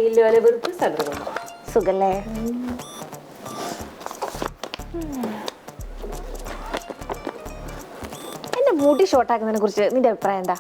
വെയില് വെറുതെ സ്ഥലം സുഖല്ലേ? എന്റെ മുടി ഷോർട്ടാക്കുന്നതിനെ കുറിച്ച് നിന്റെ അഭിപ്രായം എന്താ?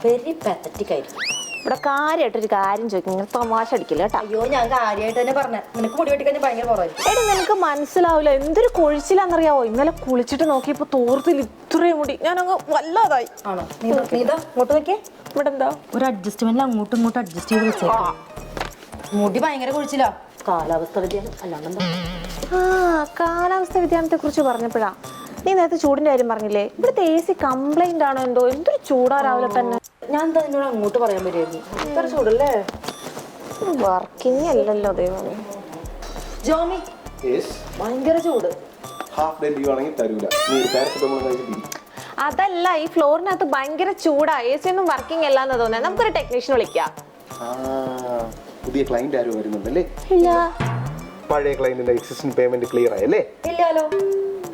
വെരി പാത്തറ്റിക് ആയിരിക്കും. ഇവിടെ കാര്യമായിട്ടൊരു കാര്യം ചോദിക്കും, ഇങ്ങനെ തമാശ അടിക്കില്ല കേട്ടോ. അയ്യോ ഞാൻ കാര്യമായിട്ട് തന്നെ പറഞ്ഞ, നിനക്ക് മുടി വെട്ടി കഴിഞ്ഞാൽ ഭയങ്കര കുറവായിരിക്കും. എടി നിനക്ക് മനസ്സിലാവില്ല, എന്തൊരു കൊഴിച്ചിലാന്നറിയാവോ. ഇന്നലെ കുളിച്ചിട്ട് നോക്കിയപ്പോ തോർത്തിൽ ഇത്രയും മുടി, ഞാനങ്ങ് വല്ലാതായി. ആണോ? നീതാ ഇങ്ങോട്ട് നോക്കിയേ. ഇവിടെ എന്താ ഒരു അഡ്ജസ്റ്റ്മെന്റിൽ അങ്ങോട്ടും ഇങ്ങോട്ടും അഡ്ജസ്റ്റ് ചെയ്ത് വെച്ചേക്കാം. മുടി ഭയങ്കര കുഴിച്ചില്ല, കാലാവസ്ഥ വ്യതിയാനം അല്ലാണ്ടെന്താ. കാലാവസ്ഥ വ്യതിയാനത്തെ കുറിച്ച് പറഞ്ഞപ്പോഴാ നീ നേരത്തെ ചൂടിന്റെ കാര്യം പറഞ്ഞില്ലേ, ഇവിടുത്തെ AC കംപ്ലൈന്റ് ആണോ എന്തോ, എന്തൊരു ചൂടാ രാവിലെ തന്നെ. ഞാൻ എന്താ നിന്നോട് അങ്ങോട്ട് പറയാൻ പറ്റുമായിരുന്നു, ഇത്ര ചൂടല്ലേ. വർക്കിംഗ് അല്ലല്ലോ ദൈവമേ. ജോമി ഭയങ്കര ചൂട്. അതല്ല, ഈ ഫ്ലോറിനകത്ത് ഭയങ്കര ചൂടാ, AC ഒന്നും വർക്കിംഗ് അല്ലാന്ന് തോന്നുന്നത്. നമുക്കൊരു ടെക്നീഷ്യൻ വിളിക്കാം. പുതിയ ക്ലയന്റ് ആരും വരുന്നുണ്ടല്ലേ? ഇല്ല. പഴയ ക്ലയന്റിന്റെ എക്സിസ്റ്റന്റ് പേയ്മെന്റ് ക്ലിയർ ആയല്ലേ? ഇല്ലാലോ.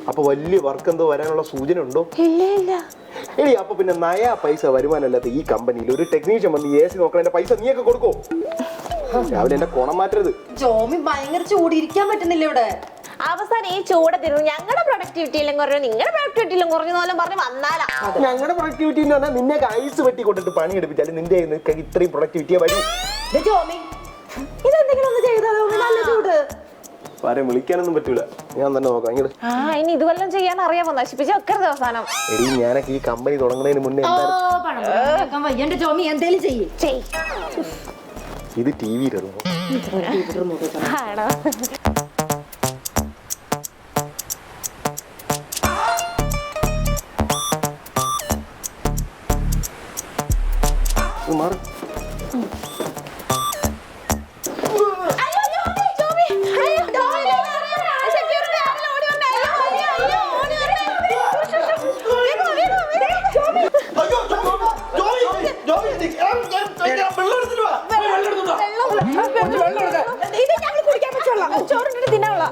അപ്പൊ വലിയ വർക്ക് എന്തോ വരാനുള്ള സൂചന ഉണ്ടോ? ഇല്ല ഇല്ല. എടി അപ്പൊ പിന്നെ നയാ പൈസ വരുമാനമല്ലാത്ത ഈ കമ്പനിയിൽ ഒരു ടെക്നീഷ്യൻ വന്ന് AC നോക്കണ പൈസ നീയൊക്കെ കൊടുക്കോ? രാവിലെ എന്റെ കോണം മാറ്റരുത്. ജോമി ഭയങ്കര ചൂടിരിക്കാൻ പറ്റുന്നില്ല ഇവിടെ. അവസാനം ഈ ചൂടെ തിരുന്നു ഞങ്ങളുടെ പ്രൊഡക്ടിവിറ്റിയിലും കുറഞ്ഞു, നിങ്ങളുടെ പ്രൊഡക്ടിവിറ്റിയിലും കുറഞ്ഞു എന്നെല്ലാം പറഞ്ഞ് വന്നാലാ. ഞങ്ങളുടെ പ്രൊഡക്ടിവിറ്റി എന്ന് പറഞ്ഞാൽ നിന്നെ ഐസ് വെട്ടി കൊണ്ടിട്ട് പണി എടുപ്പിച്ചാലും നിന്റെ ഇത്രയും പ്രൊഡക്ടിവിറ്റിയെ വരും. ജോമി ഇതെന്തെങ്കിലും ഒന്ന് ചെയ്താലോ, നല്ല ചൂട്. വിളിക്കാനൊന്നും പറ്റൂല, ഞാൻ തന്നെ നോക്കാം. ഇനി ഇതുവെല്ലാം ചെയ്യാൻ അറിയാമോ? നശിപ്പിച്ച് വെക്കരുത് അവസാനം. എടി ഞാനൊക്കെ ഈ കമ്പനി തുടങ്ങുന്നതിന് മുന്നേ വയ്യണ്ട ജോമി, എന്തേലും ചെയ്യ്. ഇത് TV റിമോട്ട്. ആണോ? മാറി ചോറിട്ട് തിന്നാനുള്ള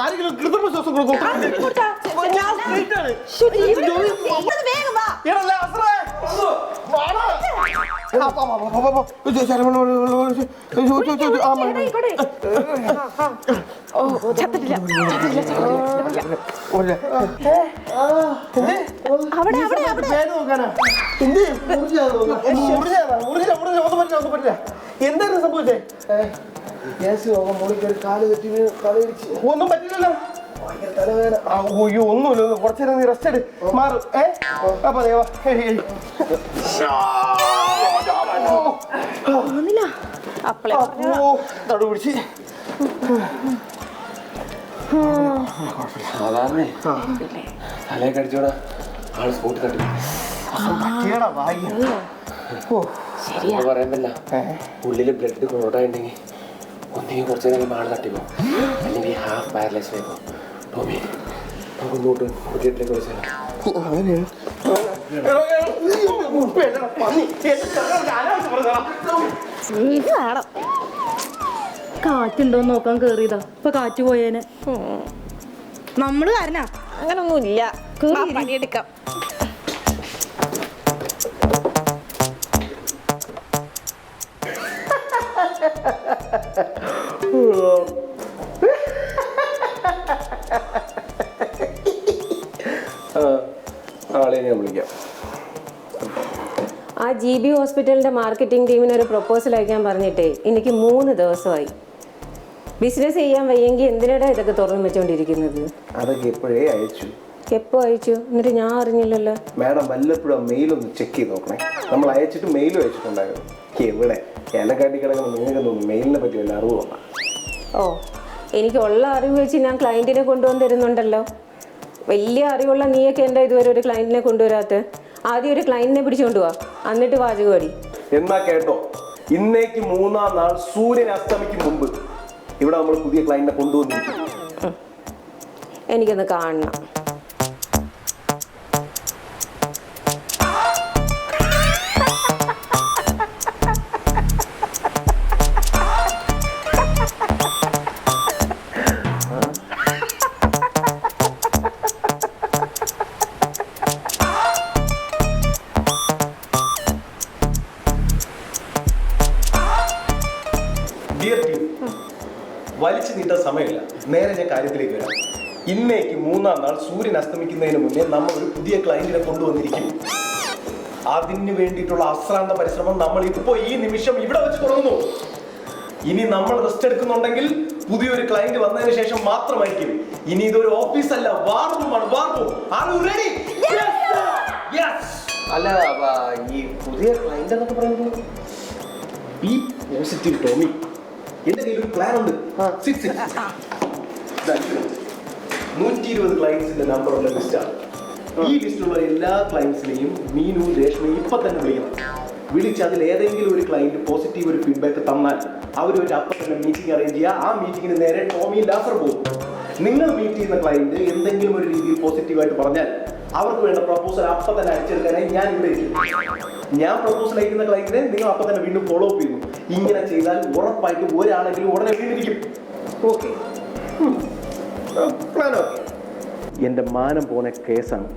ആരെങ്കിലും കൃത്രിമ ശ്വാസം കൊടുക്കും. എന്തായിരുന്നു സംഭവിച്ചേ? ഒന്നും പറ്റില്ലല്ലോ. അയ്യോ ഒന്നുമില്ല, കുറച്ചു നേരം നീ റെസ്റ്റ് എടു, മാറും. അപ്പൊ തടു പിടിച്ച് സാധാരണ തലയെ കടിച്ചോടാ ആള് സ്പോട്ട് തട്ടി പറയാൻ പറ്റില്ല. ഉള്ളില് ബ്ലഡ് ക്ലോട്ടായിട്ടുണ്ടെങ്കിൽ ഒന്നെങ്കിൽ കുറച്ചു നേരം ആള് തട്ടിപ്പോ, അല്ലെങ്കിൽ ഹാഫ് പാരലൈസ് ആയിപ്പോ. ടോമി നമുക്ക് ഇങ്ങോട്ട് കുട്ടിയിലേക്ക് വിളിച്ചാലോ? കാറ്റുണ്ടോന്ന് നോക്കാൻ കേറിയതാ, ഇപ്പൊ കാറ്റ് പോയേനെ. നമ്മള് കാരനാ? അങ്ങനൊന്നും ഇല്ല, പണിയെടുക്കാം. ആളെ ഞാൻ വിളിക്കാം. ആ GB ഹോസ്പിറ്റലിന്റെ മാർക്കറ്റിംഗ് ടീമിന് ഒരു പ്രൊപ്പോസൽ അയക്കാൻ പറഞ്ഞിട്ടേ എനിക്ക് 3 ദിവസമായി. ബിസിനസ് ചെയ്യാൻ വയ്യെങ്കിൽ എന്തിനാണ് ഇതൊക്കെ തുറന്നു വെച്ചോണ്ടിരിക്കുന്നത്? അതൊക്കെ എപ്പോഴേ അയച്ചു. എപ്പോ അയച്ചു? എന്നിട്ട് ഞാൻ അറിഞ്ഞില്ലല്ലോ. മാഡം വല്ലപ്പോഴും മെയിൽ ഒന്ന് ചെക്ക് ചെയ്ത് നോക്കണേ. നമ്മൾ അയച്ചിട്ട് മെയിലും അയച്ചിട്ടുണ്ടായിരുന്നു. എവിടെ ഇലക്കാട്ടി കിടക്കണം, നിങ്ങൾക്ക് തോന്നുന്നു മെയിലിനെ പറ്റി വല്ല അറിവ് നോക്കാം. ഓ, എനിക്കുള്ള അറിവ് വെച്ച് ഞാൻ ക്ലയൻറ്റിനെ കൊണ്ടുവന്ന് തരുന്നുണ്ടല്ലോ. വലിയ അറിവുള്ള നീയൊക്കെ എന്താ ഇതുവരെ ഒരു ക്ലയൻറ്റിനെ കൊണ്ടുവരാത്ത? ആദ്യം ഒരു ക്ലയൻറ്റിനെ പിടിച്ചുകൊണ്ട് പോവാ, എന്നിട്ട് വാചകമടി. എന്നാ കേട്ടോ, ഇന്നേക്ക് 3-ാം നാൾ സൂര്യൻ അസ്തമിക്കും മുമ്പ് ഇവിടെ നമ്മൾ പുതിയ ക്ലയന്റിനെ കൊണ്ടുവന്നിരിക്കും. എനിക്കൊന്ന് കാണണം. കിട്ടാൻ സമയമില്ല. നേരെ ഞാൻ കാര്യത്തിലേക്ക് വരാം. ഇന്നേക്ക് 3-ാം നാൾ സൂര്യൻ അസ്തമിക്കുന്നതിന് മുന്നേ നമ്മൾ ഒരു പുതിയ ക്ലയന്റിനെ കൊണ്ടുവന്നിരിക്കും. അതിന് വേണ്ടിയിട്ടുള്ള അശ്രാന്ത പരിശ്രമം നമ്മൾ ഇപ്പോൾ ഈ നിമിഷം ഇവിടെ വെച്ച് തുടങ്ങുന്നു. ഇനി നമ്മൾ റെസ്റ്റ് എടുക്കുന്നുണ്ടെങ്കിൽ പുതിയൊരു ക്ലയന്റ് വന്നതിന് ശേഷം മാത്രമായിരിക്കും. ഇനി ഇതൊരു ഓഫീസല്ല, വാർ റൂമാണ്. War room. Are you ready? അല്ല ഈ പുതിയ ക്ലയന്റ് എന്നൊക്കെ പറയുന്നത് ബി പോസിറ്റീവ് ടോമി. എന്റെ കയ്യിൽ ഒരു പ്ലാൻ ഉണ്ട്. 120 ക്ലയൻസിന്റെ നമ്പറുള്ള ലിസ്റ്റാണ്. ഈ ലിസ്റ്റിലുള്ള എല്ലാ ക്ലയൻസിനെയും മീനു രേഷ്മയും ഇപ്പൊ തന്നെ വിളിക്കണം. വിളിച്ച് അതിൽ ഏതെങ്കിലും ഒരു ക്ലയന്റ് പോസിറ്റീവ് ഒരു ഫീഡ്ബാക്ക് തന്നാൽ അവരുമായിട്ട് അപ്പം തന്നെ മീറ്റിംഗ് അറേഞ്ച് ചെയ്യുക. ആ മീറ്റിംഗിന് നേരെ ടോമി ലാസർ പോകും. നിങ്ങൾ മീറ്റ് ചെയ്യുന്ന ക്ലയന്റ് എന്തെങ്കിലും ഒരു രീതിയിൽ പോസിറ്റീവായിട്ട് പറഞ്ഞാൽ അവർക്ക് വേണ്ട പ്രപ്പോസൽ അപ്പം തന്നെ അയച്ചെടുക്കാനായി ഞാൻ ഇവിടെ ഇരിക്കും. ഞാൻ പ്രപ്പോസൽ അയക്കുന്ന ക്ലയന്റിനെ നിങ്ങൾ അപ്പം തന്നെ വീണ്ടും ഫോളോ അപ്പ് ചെയ്യുന്നു. ഇങ്ങനെ ചെയ്താൽ ഉറപ്പായിട്ടും ഒരാളെങ്കിലും ഉടനെ വീണിരിക്കും. Okay, plan okay. എന്റെ മാനം പോണ കേസാണ്.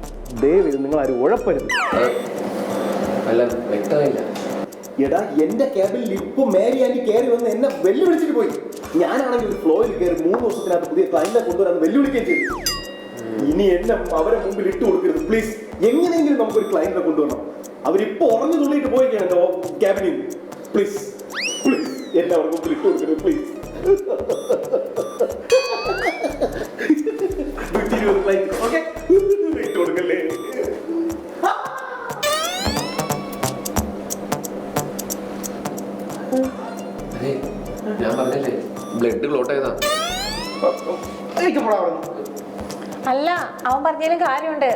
ദയവേത് നിങ്ങൾ ആരും ഉഴപ്പരുത്. അല്ല വ്യക്തമായില്ല. എടാ, എന്റെ ക്യാബിനിൽ ഇപ്പൊ മേരി ആന്റി കയറി വന്ന് എന്നെ വെല്ലുവിളിച്ചിട്ട് പോയി. ഞാനാണെങ്കിൽ ഒരു ഫ്ലോയിൽ കയറി 3 ദിവസത്തിനകത്ത് പുതിയ ക്ലയന്റിനെ കൊണ്ടുവരാൻ വെല്ലുവിളിക്കുകയും ചെയ്തു. ഇനി എന്നെ അവരെ മുമ്പിൽ ഇട്ട് കൊടുക്കരുത് പ്ലീസ്. എങ്ങനെയെങ്കിലും നമുക്കൊരു ക്ലയന്റിനെ കൊണ്ടുവരണം. അവരിപ്പോ ഉറഞ്ഞു തുള്ളിയിട്ട് പോയിക്കാണ് എന്റെ ക്യാബിനിൽ. പ്ലീസ് പ്ലീസ് എന്നെ അവരുടെ മുമ്പിൽ ഇട്ട് കൊടുക്കരുത് പ്ലീസ്. 120 ക്ലയന്റ് ഓക്കെ, ഇട്ട് കൊടുക്കല്ലേ. അതെ, ഞാൻ പറഞ്ഞല്ലേ ബ്ലഡ് ക്ലോട്ട് ചെയ്താ. അല്ല, അവൻ പറഞ്ഞാലും കാര്യമുണ്ട്.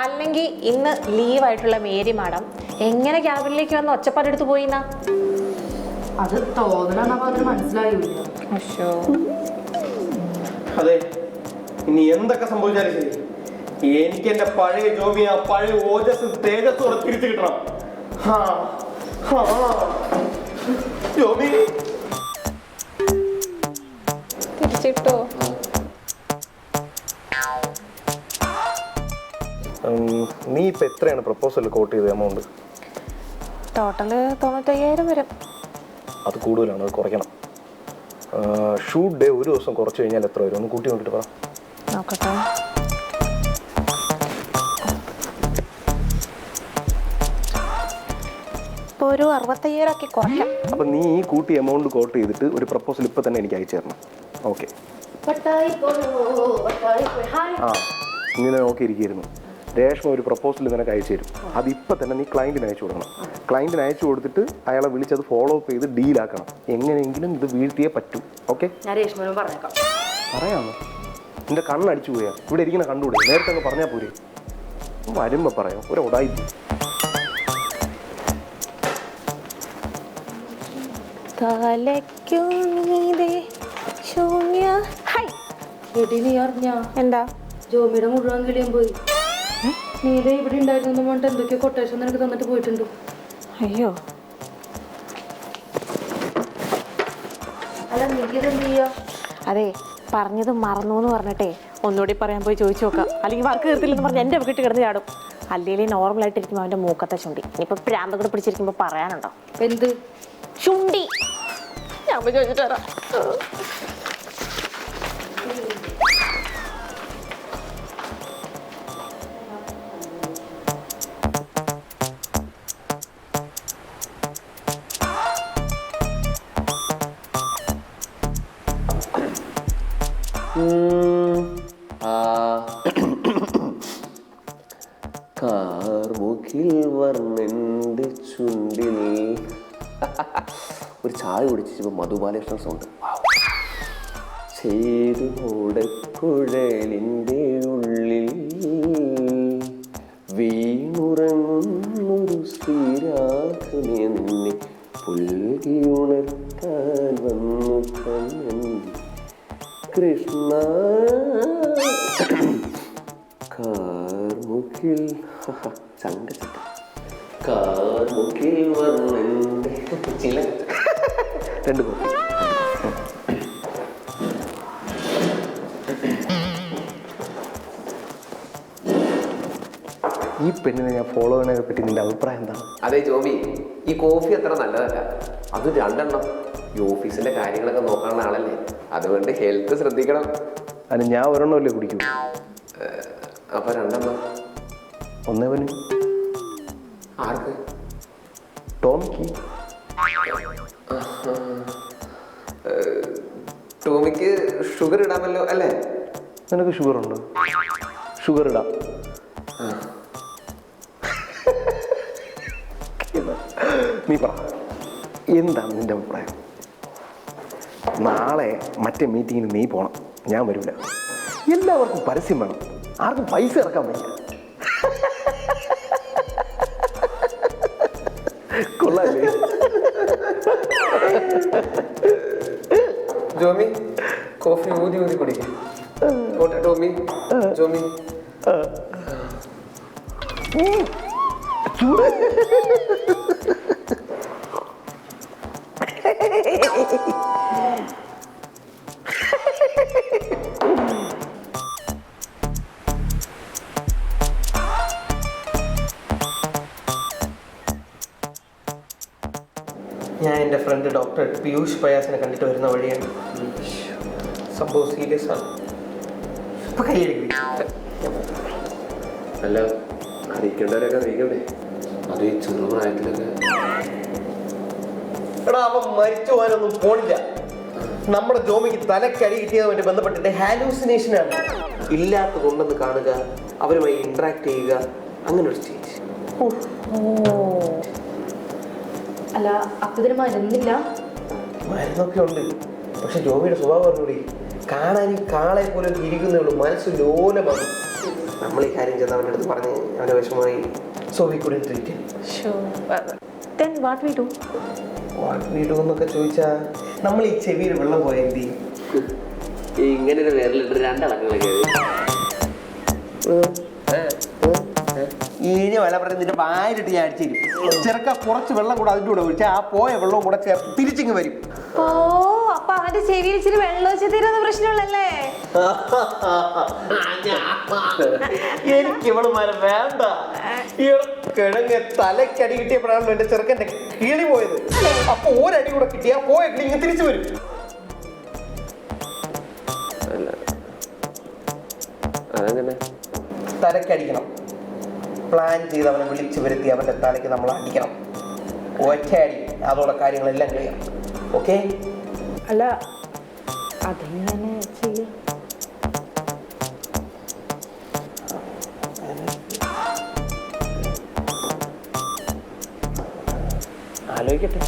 അല്ലെങ്കിൽ ഇന്ന് ലീവായിട്ടുള്ള മേരി മാഡം എങ്ങനെ ക്യാബിനിലേക്ക് വന്ന് ഒച്ചപ്പാടെടുത്ത് പോയിന്നാ? അത് തോന്നലാണ്. അപ്പൊ അതിന് മനസ്സിലായില്ല. അതെ, ഇനി എന്തൊക്കെ സംഭവിച്ചാലും ശരി, എനിക്ക് എന്റെ പഴയ ജോബി, ആ പഴയ ഓജസ് തേജസ്സോടെ തിരിച്ചു കിട്ടണം. ജോബി തിരിച്ചിട്ടോ? നീ ഇപ്പൊ എത്രയാണ് പ്രപ്പോസൽ കോട്ട് ചെയ്ത എമൗണ്ട്? ടോട്ടല് 95,000 വരും. അത് കൂടുതലാണ്, അത് കുറയ്ക്കണം. ഷൂട്ട് ഡേ ഒരു ദിവസം കുറച്ച് കഴിഞ്ഞാൽ എത്ര വരും? ഒന്ന് കൂട്ടി നോക്കിട്ട് പറ. നോക്കട്ടെ. ഇപ്പോൾ ഒരു 65,000 ആക്കി കുറയ്ക്കാം. അപ്പൊ നീ ഈ കൂട്ടി എമൗണ്ട് കോട്ട് ചെയ്തിട്ട് ഒരു പ്രപ്പോസൽ ഇപ്പൊ തന്നെ എനിക്ക് അയച്ചു തരണം. ഓക്കെ, ആ ഇങ്ങനെ നോക്കിയിരിക്കുന്നു. രേഷ്മ ഒരു പ്രപ്പോസൽ നിനക്ക് അയച്ചു തരും. അത് ഇപ്പം തന്നെ നീ ക്ലയൻറ്റിന് അയച്ചു കൊടുക്കണം. ക്ലയൻറ്റിന് അയച്ചു കൊടുത്തിട്ട് അയാളെ വിളിച്ചത് ഫോളോ അപ്പ് ചെയ്ത് ഡീലാക്കണം. എങ്ങനെയെങ്കിലും ഇത് വീഴ്ത്തിയേ പറ്റൂ. ഓക്കെ, ഞാൻ രേഷ്മനോട് പറഞ്ഞേക്കാം. പറയാമോ? നിന്റെ കണ്ണടിച്ചു പോയാ ഇവിടെ ഇരിക്കുന്ന കണ്ടുകൂടെ? നേരത്തെ അങ്ങ് പറഞ്ഞാൽ പോരെ. വരുമ്പോ പറയാം. ഒരു ഉടായി നീ അറിഞ്ഞ എന്താ? ജോമിയുടെ മുഴുവൻ കിളിയും പോയി. നീത ഇവിടെ ഉണ്ടായിരുന്നു പറഞ്ഞിട്ട് എന്തൊക്കെയോ കൊട്ടേഷൻ നിനക്ക് തന്നിട്ട് പോയിട്ടുണ്ട്. അയ്യോ, അല്ല നീക്കിത് എന്ത് ചെയ്യാ? അതെ, പറഞ്ഞത് മറന്നു എന്ന് പറഞ്ഞിട്ടേ ഒന്നുകൂടി പറയാൻ പോയി ചോദിച്ചു നോക്കാം. അല്ലെങ്കിൽ വർക്ക് തീർത്തില്ലെന്ന് പറഞ്ഞ് എൻ്റെ വീട്ടിൽ കിടന്ന് ചാടും. അല്ലെങ്കിൽ നോർമലായിട്ടിരിക്കുമ്പോൾ അവൻ്റെ മൂക്കത്തെ ചുണ്ടി. ഇനിയിപ്പോൾ പ്രാന്ത് കൂടെ പിടിച്ചിരിക്കുമ്പോൾ പറയാനുണ്ടോ? എന്ത് ചുണ്ടി? ഞാൻ പോയി ചോദിച്ചിട്ട് വരാം. കാർമുകിൽ വർണ്ണന്റെ ചുണ്ടിൽ ഒരു ചായ കുടിച്ചപ്പോ മധുബാലകൃഷ്ണൻ സൗണ്ട്. ചെയ്തു ഓടക്കുഴലിൻ്റെ ഉള്ളിൽ വീണുറങ്ങുന്നൊരു ശ്രീരാഘവനെ നിന്നെ പുൽകി ഉണർത്താൻ വന്നു കണ്ണൻ കൃഷ്ണ. കാർമുകിൽ ചങ്കച്ചക്ക കാർമുകിൽ വർണ്ണന്റെ ചില 2 കോപ്പി. ഈ പെണ്ണിനെ ഞാൻ ഫോളോ ചെയ്യുന്നതിനെ പറ്റി നിന്റെ അഭിപ്രായം എന്താണ്? അതെ ജോബി, ഈ കോഫി അത്ര നല്ലതല്ല. അത് 2 എണ്ണം. ഈ ഓഫീസിന്റെ കാര്യങ്ങളൊക്കെ നോക്കാനുള്ള ആളല്ലേ. അതുകൊണ്ട് ഹെൽത്ത് ശ്രദ്ധിക്കണം. അതിന് ഞാൻ ഒരെണ്ണമല്ലേ കുടിക്കൂ. അപ്പൊ രണ്ടെണ്ണം ഒന്നേവന് ആർക്ക്? ടോമിക്ക്. ടോമിക്ക് ഷുഗർ ഇടാമല്ലോ അല്ലേ? നിനക്ക് ഷുഗർ ഉണ്ടോ? ഷുഗർ ഇടാം. നീ പറ, എന്താണ് നിന്റെ അഭിപ്രായം? നാളെ മറ്റേ മീറ്റിങ്ങിന് നീ പോണം, ഞാൻ വരില്ല. എല്ലാവർക്കും പരസ്യം വേണം, ആർക്കും പൈസ ഇറക്കാൻ വയ്യ. കൊള്ളാല്ലേ? ജോമി കോഫി ഊതി ഊതി കുടിക്കും. പോട്ടെ ടോമി. ജോമി ചൂട്. ഞാൻ എൻ്റെ ഫ്രണ്ട് ഡോക്ടർ പീയൂഷ് പയാസിനെ കണ്ടിട്ട് വരുന്ന വഴിയാണ്. സംഭവം സീരിയസ് ആണ്. ഇപ്പൊ കൈയെടുക്കും. അല്ല, അറിയിക്കേണ്ടവരൊക്കെ അറിയിക്കണ്ടേ? അത് ഈ ചെറുപ്രായത്തിലൊക്കെ. എടാ, അവൻ മരിച്ചു പോകാനൊന്നും പോണില്ല. നമ്മുടെ ജോമിക്ക് തലക്കടി കിട്ടിയതുമായിട്ട് ബന്ധപ്പെട്ടിട്ട് ഹാലൂസിനേഷനാണ്. ഇല്ലാത്തതുണ്ടെന്ന് കാണുക, അവരുമായി ഇന്ററാക്ട് ചെയ്യുക, അങ്ങനെ ഒരു സ്റ്റേജ്. അല്ല, അപ്പൊ ഇതിന് മരുന്നില്ല? മരുന്നൊക്കെ ഉണ്ട്, പക്ഷെ ജോമിയുടെ സ്വഭാവം പറഞ്ഞൂടി. കാണാൻ ഈ കാളെ പോലെ ഇരിക്കുന്നേ ഉള്ളൂ, മനസ്സ് ലോലമാണ്. നമ്മൾ ഈ കാര്യം ചെന്ന് അവൻ്റെ അടുത്ത് പറഞ്ഞ് അവൻ്റെ വിഷമമായി. So we couldn't treat. Then what we do? വീടുമെന്നൊക്കെ ചോദിച്ചാൽ നമ്മൾ ഈ ചെവിയിൽ വെള്ളം പോയാൽ എന്ത് ചെയ്യും? ഇങ്ങനെ ഒരു വിരലിട്ട് രണ്ടളങ്ങളൊക്കെ ഇനി വല പറഞ്ഞ് നിന്റെ വായിലിട്ട് ഞാൻ അടിച്ചിരും. ചെറുക്ക കുറച്ച് വെള്ളം കൂടെ അതിൻ്റെ കൂടെ ഒഴിച്ചാൽ ആ പോയ വെള്ളവും കൂടെ ചേർത്ത് തിരിച്ചിങ്ങ് വരും. ഓ, അപ്പൊ അവന്റെ ചെവിയിൽ ഇച്ചിരി വെള്ളം വെച്ച് തീരുന്ന പ്രശ്നമുള്ളല്ലേ? എനിക്ക് ഇവളുമാരെ വേണ്ട. ഈ കിഴങ്ങ് തലക്കടി കിട്ടിയപ്പോഴാണല്ലോ എന്റെ ചെറുക്കന്റെ കിളി പോയത്. അപ്പൊ ഒരടി കൂടെ കിട്ടിയാ പോയ കിളി ഇങ്ങ് തിരിച്ചു വരും. അതെങ്ങനെ? തലക്കടിക്കണം. പ്ലാൻ ചെയ്ത് അവനെ വിളിച്ചു വരുത്തി അവന്റെ തലയ്ക്ക് നമ്മൾ അടിക്കണം. ഒറ്റയടി, അതോടെ കാര്യങ്ങളെല്ലാം ക്ലിയർ. ഓക്കെ? അല്ല, അതെങ്ങനെ ചെയ്യും? ആലോചിക്കട്ടെ.